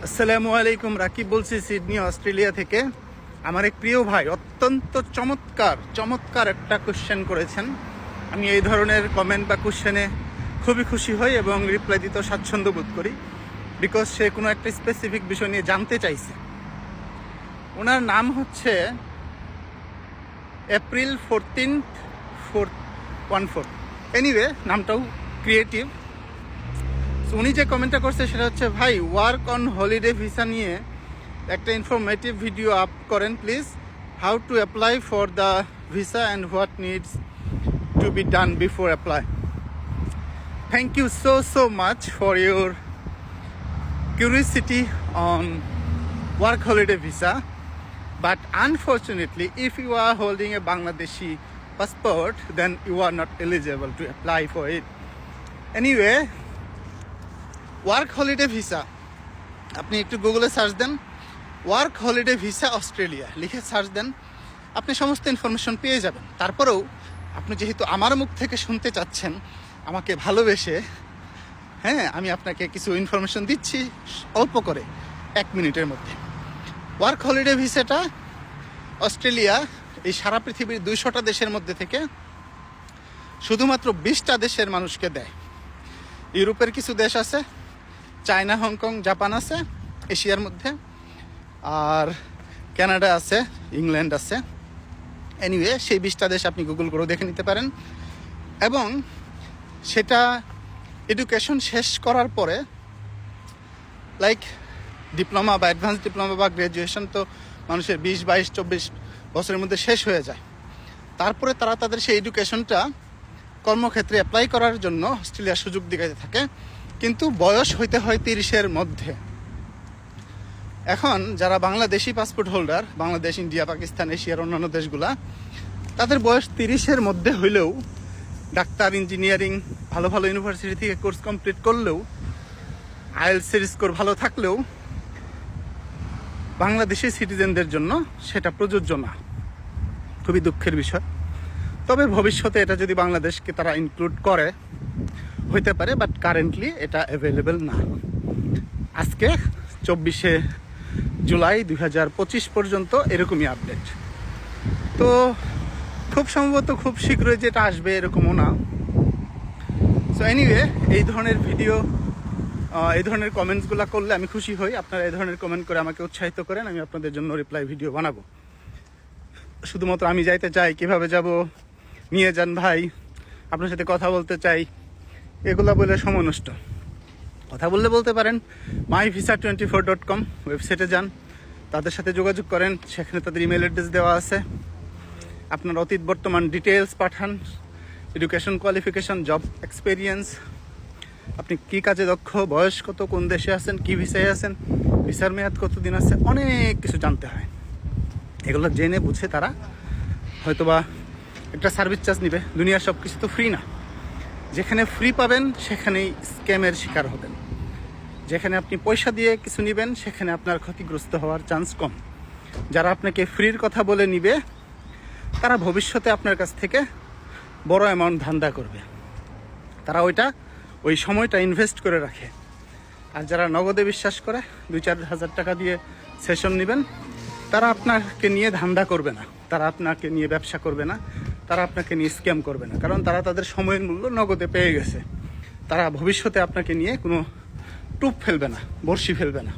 আসসালামু আলাইকুম, রাকিব বলছি সিডনি অস্ট্রেলিয়া থেকে। আমার এক প্রিয় ভাই অত্যন্ত চমৎকার একটা কোশ্চেন করেছেন। আমি এই ধরনের কমেন্ট বা কোশ্চেনে খুবই খুশি হই এবং রিপ্লাই দিতেও স্বাচ্ছন্দ্য বোধ করি, বিকজ সে কোনো একটা স্পেসিফিক বিষয় নিয়ে জানতে চাইছে। ওনার নাম হচ্ছে এপ্রিল 14 এনিওয়ে, নামটাও ক্রিয়েটিভ। উনি যে কমেন্টটা করছে সেটা হচ্ছে, ভাই ওয়ার্ক অন হলিডে ভিসা নিয়ে একটা ইনফরমেটিভ ভিডিও আপ করেন please. How to apply for the visa and what needs to be done before apply. Thank you so much for your curiosity on work holiday visa, but unfortunately if you are holding a Bangladeshi passport then you are not eligible to apply for it. Anyway, work holiday visa আপনি একটু গুগলে search দেন, work holiday visa Australia লিখে search দেন, আপনি সমস্ত information পেয়ে যাবেন। তারপরেও আপনি যেহেতু আমার মুখ থেকে শুনতে চাচ্ছেন আমাকে ভালোবেসে, আমি আপনাকে কিছু ইনফরমেশন দিচ্ছি অল্প করে 1 মিনিটের মধ্যে। ওয়ার্ক হলিডে ভিসাটা অস্ট্রেলিয়া এই সারা পৃথিবীর 200টা দেশের মধ্যে থেকে শুধুমাত্র 20টা দেশের মানুষকে দেয়। ইউরোপের কিছু দেশ আছে, চায়না, হংকং, জাপান আছে এশিয়ার মধ্যে, আর কানাডা আছে, ইংল্যান্ড আছে। এনিওয়ে, সেই 20টা দেশ আপনি গুগল করে দেখে নিতে পারেন। এবং সেটা এডুকেশন শেষ করার পরে, লাইক ডিপ্লোমা বা অ্যাডভান্স ডিপ্লোমা বা গ্র্যাজুয়েশন তো মানুষের 20, 22, 24 বছরের মধ্যে শেষ হয়ে যায়। তারপরে তারা তাদের সেই এডুকেশনটা কর্মক্ষেত্রে অ্যাপ্লাই করার জন্য অস্ট্রেলিয়ার সুযোগ দিতে থাকে, কিন্তু বয়স হইতে হয় 30-এর মধ্যে। এখন যারা Bangladeshi passport holder, Bangladesh, India, Pakistan, এশিয়ার অন্যান্য দেশগুলা, তাদের বয়স 30-এর মধ্যে হইলেও, ডাক্তার, ইঞ্জিনিয়ারিং ভালো ভালো ইউনিভার্সিটি থেকে কোর্স কমপ্লিট করলেও, আইএলটিএস স্কোর ভালো থাকলেও বাংলাদেশি সিটিজেনদের জন্য সেটা প্রযোজ্য না। খুবই দুঃখের বিষয়। তবে ভবিষ্যতে এটা যদি বাংলাদেশকে তারা ইনক্লুড করে হইতে পারে, বাট কারেন্টলি এটা অ্যাভেলেবেল না। আজকে 24শে জুলাই 2025 পর্যন্ত এরকমই আপডেট। তো খুব সম্ভবত খুব শীঘ্রই যেটা আসবে এরকমও না। সো এনিওয়ে, এই ধরনের ভিডিও, এই ধরনের কমেন্টসগুলো করলে আমি খুশি হই। আপনারা এই ধরনের কমেন্ট করে আমাকে উৎসাহিত করেন, আমি আপনাদের জন্য রিপ্লাই ভিডিও বানাবো। শুধুমাত্র আমি যাইতে চাই, কিভাবে যাব, নিয়ে যান ভাই, আপনার সাথে কথা বলতে চাই, এগুলা বলে সময় নষ্ট। কথা বলতে পারেন myvisa24.com ওয়েবসাইটে যান, তাদের সাথে যোগাযোগ করেন। সেখানে তাদের ইমেল অ্যাড্রেস দেওয়া আছে। আপনার অতীত বর্তমান ডিটেলস পাঠান, এডুকেশন কোয়ালিফিকেশন, জব এক্সপিরিয়েন্স, আপনি কি কাজে দক্ষ, বয়স কত, কোন দেশে আছেন, কি ভিসায় আছেন, ভিসার মেয়াদ কতদিন আছে, অনেক কিছু জানতে হয়। এগুলো জেনে বুঝে তারা হয়তোবা একটা সার্ভিস চার্জ নিবে। দুনিয়ার সব কিছু তো ফ্রি না। যেখানে ফ্রি পাবেন সেখানেই স্ক্যামের শিকার হবেন। যেখানে আপনি পয়সা দিয়ে কিছু নেবেন সেখানে আপনার ক্ষতিগ্রস্ত হওয়ার চান্স কম। যারা আপনাকে ফ্রির কথা বলে নিবে তারা ভবিষ্যতে আপনার কাছ থেকে বড় অ্যামাউন্ট ধান্দা করবে। তারা ওই সময়টা ইনভেস্ট করে রাখে। আর যারা নগদে বিশ্বাস করে 2-4 হাজার টাকা দিয়ে সেশন নেবেন, তারা আপনাকে নিয়ে ধান্দা করবে না, তারা আপনাকে নিয়ে ব্যবসা করবে না, তারা আপনাকে নিয়ে স্ক্যাম করবে না, কারণ তারা তাদের সময়ের মূল্য নগদে পেয়ে গেছে। তারা ভবিষ্যতে আপনাকে নিয়ে কোনো টুপ ফেলবে না, বড়শি ফেলবে না।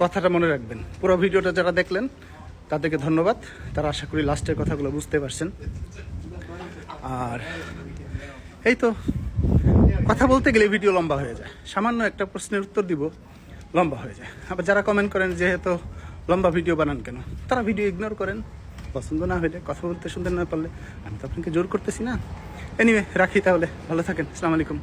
কথাটা মনে রাখবেন। পুরো ভিডিওটা যারা দেখলেন তাদেরকে ধন্যবাদ। তারা আশা করি লাস্টের কথাগুলো বুঝতে পারছেন। আর এই তো, কথা বলতে গেলে ভিডিও লম্বা হয়ে যায়, সামান্য একটা প্রশ্নের উত্তর দিব লম্বা হয়ে যায়। আবার যারা কমেন্ট করেন যেহেতু লম্বা ভিডিও বানান কেন, তারা ভিডিও ইগনোর করেন। পছন্দ না হলে, কথা বলতে শুনতে না পারলে আমি তো আপনাকে জোর করতেছি না। এনিওয়ে, রাখি তাহলে, ভালো থাকেন। আসসালামু আলাইকুম।